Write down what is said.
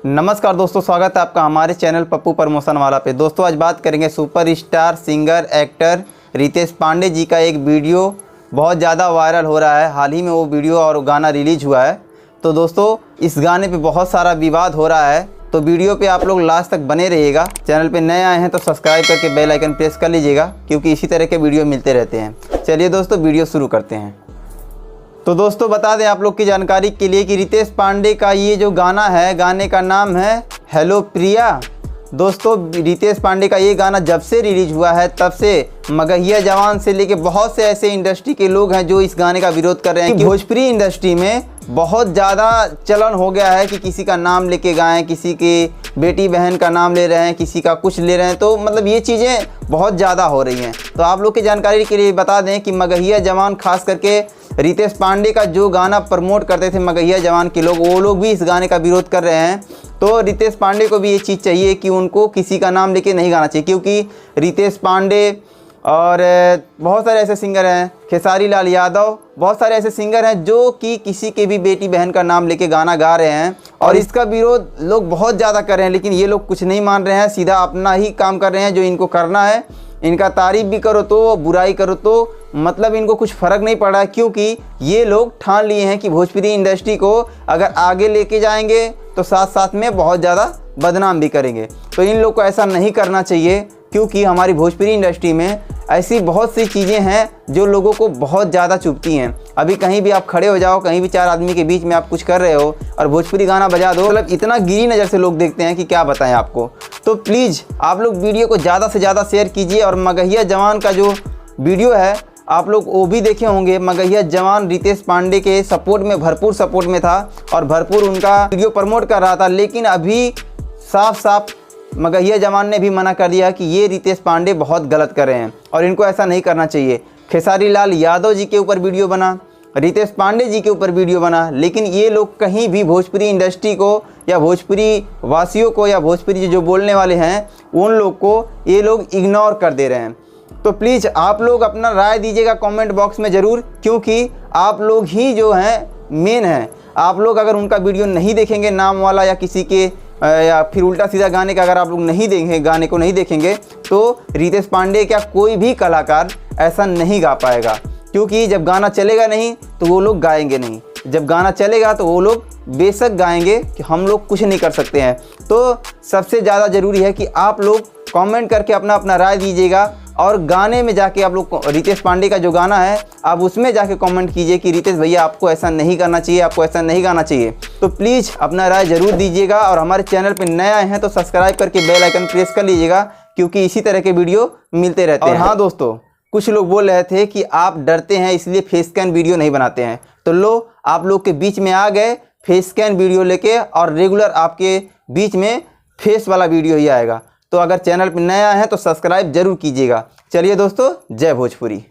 नमस्कार दोस्तों, स्वागत है आपका हमारे चैनल पप्पू प्रमोशन वाला पे। दोस्तों आज बात करेंगे superstar singer actor Ritesh Pandey ji का एक वीडियो बहुत ज़्यादा वायरल हो रहा है। हाल ही में वो वीडियो और गाना रिलीज हुआ है। तो दोस्तों इस गाने पे बहुत सारा विवाद हो रहा है, तो वीडियो पे आप लोग लास्ट तक बने रहिएगा। चैनल पे नए आए हैं तो सब्सक्राइब करके बेल आइकन प्रेस कर लीजिएगा, क्योंकि इसी तरह के वीडियो मिलते रहते हैं। चलिए दोस्तों वीडियो शुरू करते हैं। तो दोस्तों बता दें आप लोग की जानकारी के लिए कि रितेश पांडे का ये जो गाना है, गाने का नाम है हेलो प्रिया। दोस्तों रितेश पांडे का ये गाना जब से रिलीज हुआ है तब से मगहिया जवान से लेके बहुत से ऐसे इंडस्ट्री के लोग हैं जो इस गाने का विरोध कर रहे हैं कि भोजपुरी इंडस्ट्री में बहुत ज़्यादा चलन हो गया है कि किसी का नाम लेके गाएं, किसी के बेटी बहन का नाम ले रहे हैं, किसी का कुछ ले रहे हैं। तो मतलब ये चीज़ें बहुत ज़्यादा हो रही हैं। तो आप लोग की जानकारी के लिए बता दें कि मगहिया जवान खास करके रितेश पांडे का जो गाना प्रमोट करते थे मगहिया जवान के लोग, वो लोग भी इस गाने का विरोध कर रहे हैं। तो रितेश पांडे को भी ये चीज़ चाहिए कि उनको किसी का नाम लेके नहीं गाना चाहिए, क्योंकि रितेश पांडे और बहुत सारे ऐसे सिंगर हैं, खेसारी लाल यादव, बहुत सारे ऐसे सिंगर हैं जो कि किसी के भी बेटी बहन का नाम लेके गाना गा रहे हैं और इसका विरोध लोग बहुत ज़्यादा कर रहे हैं। लेकिन ये लोग कुछ नहीं मान रहे हैं, सीधा अपना ही काम कर रहे हैं जो इनको करना है। इनका तारीफ भी करो तो बुराई करो तो मतलब इनको कुछ फ़र्क नहीं पड़ रहा है, क्योंकि ये लोग ठान लिए हैं कि भोजपुरी इंडस्ट्री को अगर आगे लेके जाएंगे तो साथ साथ में बहुत ज़्यादा बदनाम भी करेंगे। तो इन लोग को ऐसा नहीं करना चाहिए, क्योंकि हमारी भोजपुरी इंडस्ट्री में ऐसी बहुत सी चीज़ें हैं जो लोगों को बहुत ज़्यादा चुभती हैं। अभी कहीं भी आप खड़े हो जाओ, कहीं भी चार आदमी के बीच में आप कुछ कर रहे हो और भोजपुरी गाना बजा दो, मतलब इतना गिरी नज़र से लोग देखते हैं कि क्या बताएं आपको। तो प्लीज़ आप लोग वीडियो को ज़्यादा से ज़्यादा शेयर कीजिए। और मगहिया जवान का जो वीडियो है आप लोग वो भी देखे होंगे। मगहिया जवान रितेश पांडे के सपोर्ट में, भरपूर सपोर्ट में था और भरपूर उनका वीडियो प्रमोट कर रहा था। लेकिन अभी साफ साफ मगहिया जवान ने भी मना कर दिया कि ये रितेश पांडे बहुत गलत कर रहे हैं और इनको ऐसा नहीं करना चाहिए। खेसारी लाल यादव जी के ऊपर वीडियो बना, रितेश पांडे जी के ऊपर वीडियो बना, लेकिन ये लोग कहीं भी भोजपुरी इंडस्ट्री को या भोजपुरी वासियों को या भोजपुरी जो बोलने वाले हैं उन लोग को ये लोग इग्नोर कर दे रहे हैं। तो प्लीज़ आप लोग अपना राय दीजिएगा कमेंट बॉक्स में ज़रूर, क्योंकि आप लोग ही जो हैं मेन हैं। आप लोग अगर उनका वीडियो नहीं देखेंगे नाम वाला या किसी के या फिर उल्टा सीधा गाने का अगर आप लोग नहीं देखेंगे, गाने को नहीं देखेंगे, तो रितेश पांडे क्या कोई भी कलाकार ऐसा नहीं गा पाएगा। क्योंकि जब गाना चलेगा नहीं तो वो लोग गाएंगे नहीं, जब गाना चलेगा तो वो लोग बेशक गाएंगे कि हम लोग कुछ नहीं कर सकते हैं। तो सबसे ज़्यादा ज़रूरी है कि आप लोग कमेंट करके अपना अपना राय दीजिएगा और गाने में जाके आप लोग रितेश पांडे का जो गाना है आप उसमें जाके कमेंट कीजिए कि रितेश भैया आपको ऐसा नहीं करना चाहिए, आपको ऐसा नहीं गाना चाहिए। तो प्लीज़ अपना राय ज़रूर दीजिएगा और हमारे चैनल पर नए आए हैं तो सब्सक्राइब करके बेल आइकन प्रेस कर लीजिएगा, क्योंकि इसी तरह के वीडियो मिलते रहते हैं। और हाँ दोस्तों, कुछ लोग बोल रहे थे कि आप डरते हैं इसलिए फेस स्कैन वीडियो नहीं बनाते हैं, तो लो आप लोग के बीच में आ गए फेस स्कैन वीडियो लेके, और रेगुलर आपके बीच में फेस वाला वीडियो ही आएगा। तो अगर चैनल पर नया है तो सब्सक्राइब जरूर कीजिएगा। चलिए दोस्तों, जय भोजपुरी।